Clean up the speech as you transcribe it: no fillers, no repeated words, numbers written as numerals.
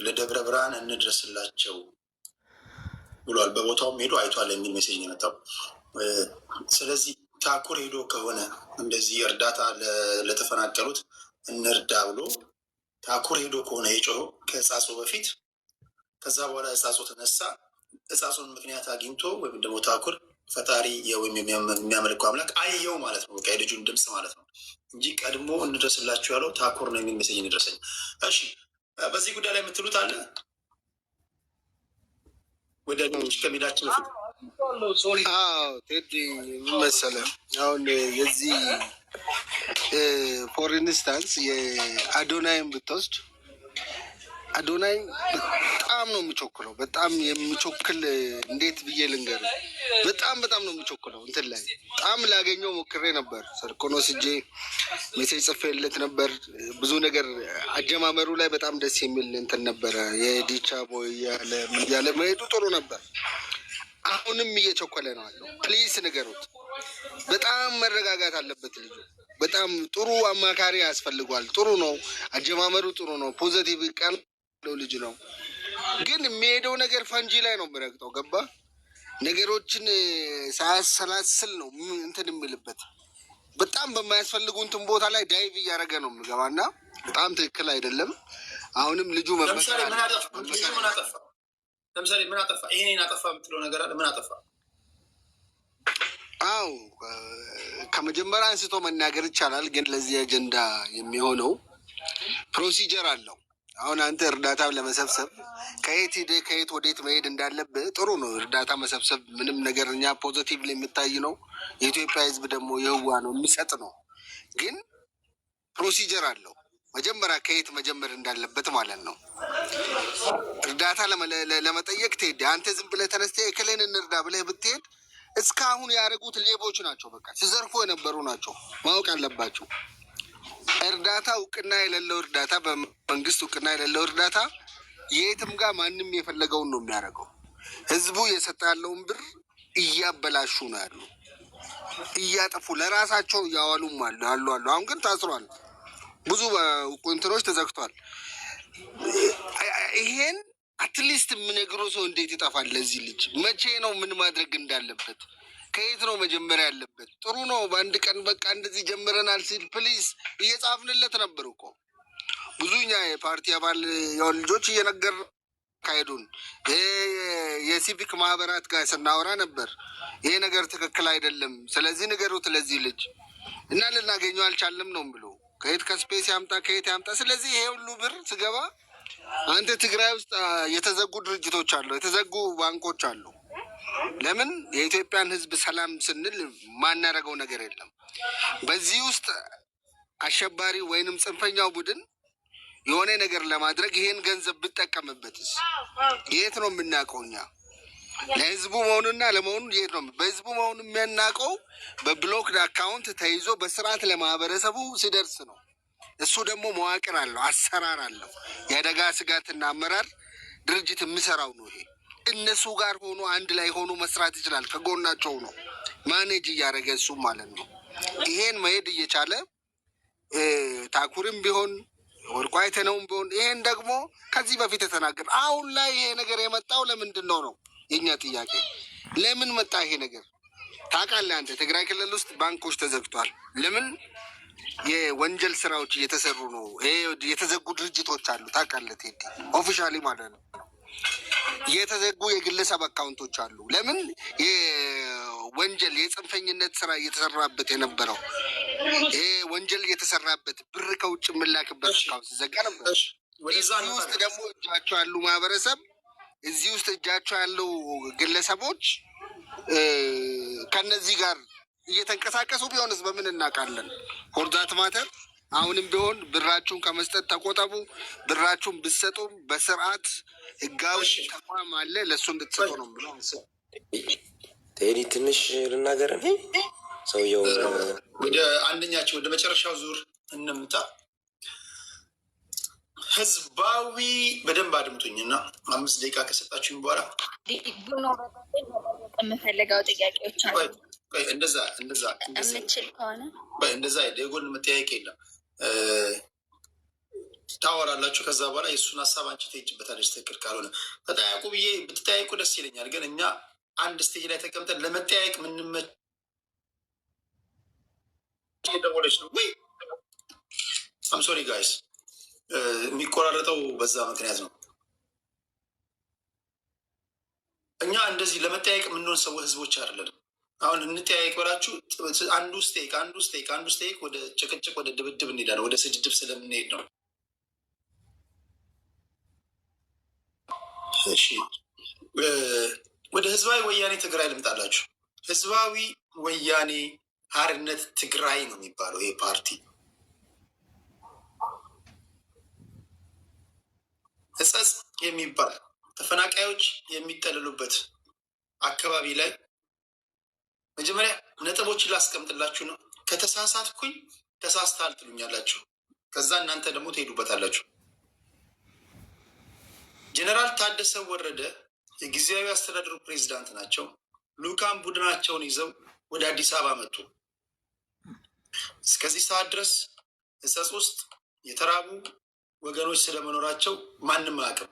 ለደብረ ብርሃን እንድረስላቸው ብሏል። በቦታውም ሄዶ አይቷል የሚል ሜሴጅ ነው የመጣው። ስለዚህ ታኩር ሄዶ ከሆነ እንደዚህ እርዳታ ለተፈናቀሉት እንርዳ ብሎ ታኩር ሄዶ ከሆነ የጮኸው ከህጻጾ በፊት ከዛ በኋላ ህጻጾ ተነሳ። ህጻጾን ምክንያት አግኝቶ ወይም ደግሞ ታኩር ፈጣሪ ወይም የሚያመልከው አምላክ አየው ማለት ነው። የልጁን ድምፅ ማለት ነው እንጂ ቀድሞ እንድረስላችሁ ያለው ታኩር ነው የሚል ሜሴጅ እንድረሰኝ። እሺ፣ በዚህ ጉዳይ ላይ የምትሉት አለ? ወደ ልጅ ከሜዳችን በፊት ቴዲ ምን መሰለህ፣ አሁን የዚህ ፎር ኢንስታንስ የአዶናይን ብትወስድ አዶናይ በጣም ነው የሚቾክለው። በጣም የሚቾክል እንዴት ብዬ ልንገርህ፣ በጣም ነው የሚቾክለው። እንትን ላይ በጣም ላገኘው ሞክሬ ነበር። ስልኩን ወስጄ ሜሴጅ ጽፌለት ነበር። ብዙ ነገር አጀማመሩ ላይ በጣም ደስ የሚል እንትን ነበረ። የዲቻ ቦይ ያለ መሄዱ ጥሩ ነበር። አሁንም እየቸኮለ ነው አለው። ፕሊስ ንገሩት። በጣም መረጋጋት አለበት ልጁ። በጣም ጥሩ አማካሪ ያስፈልጓል። ጥሩ ነው አጀማመሩ፣ ጥሩ ነው። ፖዘቲቭ ቃል ልጅ ነው፣ ግን የሚሄደው ነገር ፈንጂ ላይ ነው የሚረግጠው። ገባ? ነገሮችን ሳያሰላስል ነው እንትን የሚልበት። በጣም በማያስፈልጉ እንትን ቦታ ላይ ዳይቭ እያደረገ ነው የሚገባ እና በጣም ትክክል አይደለም። አሁንም ልጁ ለምሳሌ ምን አጠፋ? ይሄን አጠፋ የምትለው ነገር አለ? ምን አጠፋ? አው ከመጀመሪያ አንስቶ መናገር ይቻላል፣ ግን ለዚህ አጀንዳ የሚሆነው ፕሮሲጀር አለው። አሁን አንተ እርዳታ ለመሰብሰብ ከየት ሄደህ ከየት ወዴት መሄድ እንዳለብህ ጥሩ ነው። እርዳታ መሰብሰብ ምንም ነገር እኛ ፖዘቲቭ ላይ የሚታይ ነው። የኢትዮጵያ ሕዝብ ደግሞ የህዋ ነው የሚሰጥ ነው። ግን ፕሮሲጀር አለው። መጀመሪያ ከየት መጀመር እንዳለበት ማለት ነው። እርዳታ ለመጠየቅ ትሄድ አንተ ዝም ብለህ ተነስተህ እከሌን እንርዳ ብለህ ብትሄድ እስካሁን ያደረጉት ሌቦች ናቸው። በቃ ሲዘርፉ የነበሩ ናቸው። ማወቅ አለባቸው። እርዳታ እውቅና የሌለው እርዳታ፣ በመንግስት እውቅና የሌለው እርዳታ የትም ጋር ማንም የፈለገውን ነው የሚያደርገው። ህዝቡ የሰጠ ያለውን ብር እያበላሹ ነው ያሉ፣ እያጠፉ ለራሳቸው እያዋሉም አሉ። አሁን ግን ታስሯል። ብዙ እንትኖች ተዘግቷል። ይሄን አትሊስት የምነግረው ሰው እንዴት ይጠፋል? ለዚህ ልጅ መቼ ነው ምን ማድረግ እንዳለበት ከየት ነው መጀመሪያ ያለበት? ጥሩ ነው በአንድ ቀን በቃ እንደዚህ ጀምረናል ሲል ፕሊዝ እየጻፍንለት ነበር እኮ ብዙኛ የፓርቲ አባል የሆኑ ልጆች እየነገር ካሄዱን የሲቪክ ማህበራት ጋር ስናወራ ነበር። ይሄ ነገር ትክክል አይደለም፣ ስለዚህ ንገሩት ለዚህ ልጅ እና ልናገኘው አልቻለም ነው ብሎ ከየት ከስፔስ ያምጣ ከየት ያምጣ። ስለዚህ ይሄ ሁሉ ብር ስገባ አንተ ትግራይ ውስጥ የተዘጉ ድርጅቶች አሉ፣ የተዘጉ ባንኮች አሉ። ለምን የኢትዮጵያን ሕዝብ ሰላም ስንል ማናረገው ነገር የለም። በዚህ ውስጥ አሸባሪ ወይንም ጽንፈኛው ቡድን የሆነ ነገር ለማድረግ ይሄን ገንዘብ ብጠቀምበትስ የት ነው የምናውቀው? እኛ ለህዝቡ መሆኑና ለመሆኑ የት ነው? በህዝቡ መሆኑ የሚያናውቀው በብሎክድ አካውንት ተይዞ በስርዓት ለማህበረሰቡ ሲደርስ ነው። እሱ ደግሞ መዋቅር አለው፣ አሰራር አለው። የአደጋ ስጋትና አመራር ድርጅት የሚሰራው ነው። ይሄ እነሱ ጋር ሆኖ አንድ ላይ ሆኖ መስራት ይችላል። ከጎናቸው ነው ማኔጅ እያደረገ እሱ ማለት ነው። ይሄን መሄድ እየቻለ ታኩርም ቢሆን ወርቁ አይተነውም ቢሆን ይሄን ደግሞ ከዚህ በፊት የተናገር አሁን ላይ ይሄ ነገር የመጣው ለምንድን ነው ነው የኛ ጥያቄ። ለምን መጣ ይሄ ነገር? ታውቃለህ አንተ ትግራይ ክልል ውስጥ ባንኮች ተዘግቷል። ለምን? የወንጀል ስራዎች እየተሰሩ ነው። የተዘጉ ድርጅቶች አሉ። ታውቃለህ ቴዲ፣ ኦፊሻሊ ማለት ነው። የተዘጉ የግለሰብ አካውንቶች አሉ። ለምን? የወንጀል የጽንፈኝነት ስራ እየተሰራበት የነበረው ወንጀል እየተሰራበት ብር ከውጭ የምላክበት አካውንት ዘጋ ነበር። እዚህ ውስጥ ደግሞ እጃቸው ያሉ ማህበረሰብ፣ እዚህ ውስጥ እጃቸው ያሉ ግለሰቦች ከነዚህ ጋር እየተንቀሳቀሱ ቢሆንስ በምን እናውቃለን? ሆርዛት ማተር አሁንም ቢሆን ብራችሁን ከመስጠት ተቆጠቡ። ብራችሁን ብትሰጡም በስርዓት ህጋዊ ተቋም አለ፣ ለእሱ እንድትሰጡ ነው ብሎ ቴዲ ትንሽ ልናገር። ሰውየው ወደ አንደኛቸው ወደ መጨረሻው ዙር እንምጣ። ህዝባዊ በደንብ አድምጡኝና 5 ደቂቃ ከሰጣችሁኝ በኋላ የምፈልገው ጥያቄዎች አሉ። እንደዛ የምችል ከሆነ እንደዛ የጎን መጠያየቅ የለም። ታወራላችሁ። ከዛ በኋላ የእሱን ሀሳብ አንቺ ትሄጂበታለች። ትክክል ካልሆነ ተጠያየቁ ብዬ ብትጠያየቁ ደስ ይለኛል። ግን እኛ አንድ ስቴጅ ላይ ተቀምጠን ለመጠያየቅ ምንመች ደወለች ነው ወይ? አምሶሪ ጋይስ የሚቆራረጠው በዛ ምክንያት ነው። እኛ እንደዚህ ለመጠያየቅ የምንሆን ሰው ህዝቦች አይደለንም። አሁን እንጠያየቅ በላችሁ አንዱ ስቴክ ወደ ጭቅጭቅ ወደ ድብድብ እንሄዳለን። ወደ ስድድብ ስለምንሄድ ነው። እሺ ወደ ህዝባዊ ወያኔ ትግራይ ልምጣላችሁ። ህዝባዊ ወያኔ ሓርነት ትግራይ ነው የሚባለው ይህ ፓርቲ። ህጸጽ የሚባል ተፈናቃዮች የሚጠለሉበት አካባቢ ላይ መጀመሪያ ነጥቦችን ላስቀምጥላችሁ ነው። ከተሳሳትኩኝ ተሳስተሃል ትሉኛላችሁ። ከዛ እናንተ ደግሞ ትሄዱበታላችሁ። ጀነራል ታደሰ ወረደ የጊዜያዊ አስተዳደሩ ፕሬዚዳንት ናቸው። ልኡካን ቡድናቸውን ይዘው ወደ አዲስ አበባ መጡ። እስከዚህ ሰዓት ድረስ ህጸጽ ውስጥ የተራቡ ወገኖች ስለመኖራቸው ማንም አያውቅም።